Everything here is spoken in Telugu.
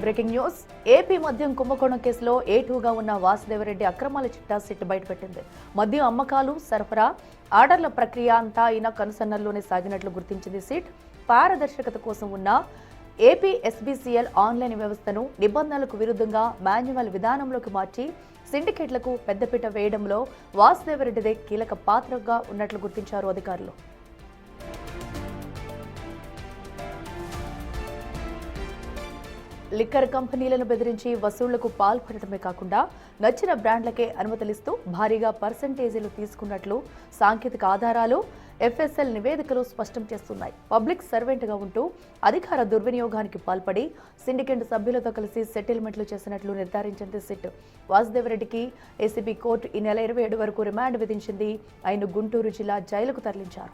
Breaking news. ఏపీ మద్యం కుంభకోణం కేసులో A2గా ఉన్న వాసుదేవరెడ్డి అక్రమాల చిట్టా సిట్ బయటపెట్టింది. మద్యం అమ్మకాలు, సరఫరా, ఆర్డర్ల ప్రక్రియ అంతా ఈయన కనుసన్నల్లోనే సాగినట్లు గుర్తించింది సిట్. పారదర్శకత కోసం ఉన్న ఏపీ SBCL ఆన్లైన్ వ్యవస్థను నిబంధనలకు విరుద్ధంగా మాన్యువల్ విధానంలోకి మార్చి సిండికేట్లకు పెద్దపీట వేయడంలో వాసుదేవరెడ్డిదే కీలక పాత్రగా ఉన్నట్లు గుర్తించారు అధికారులు. లిక్కర్ కంపెనీలను బెదిరించి వసూళ్లకు పాల్పడటమే కాకుండా నచ్చిన బ్రాండ్లకే అనుమతులిస్తూ భారీగా పర్సెంటేజీలు తీసుకున్నట్లు సాంకేతిక ఆధారాలు, FSL నివేదికలు స్పష్టం చేస్తున్నాయి. పబ్లిక్ సర్వెంట్గా ఉంటూ అధికార దుర్వినియోగానికి పాల్పడి సిండికేట్ సభ్యులతో కలిసి సెటిల్మెంట్లు చేసినట్లు నిర్ధారించింది సిట్. వాసుదేవరెడ్డికి ACB కోర్టు ఈ నెల 27 వరకు రిమాండ్ విధించింది. ఆయన గుంటూరు జిల్లా జైలుకు తరలించారు.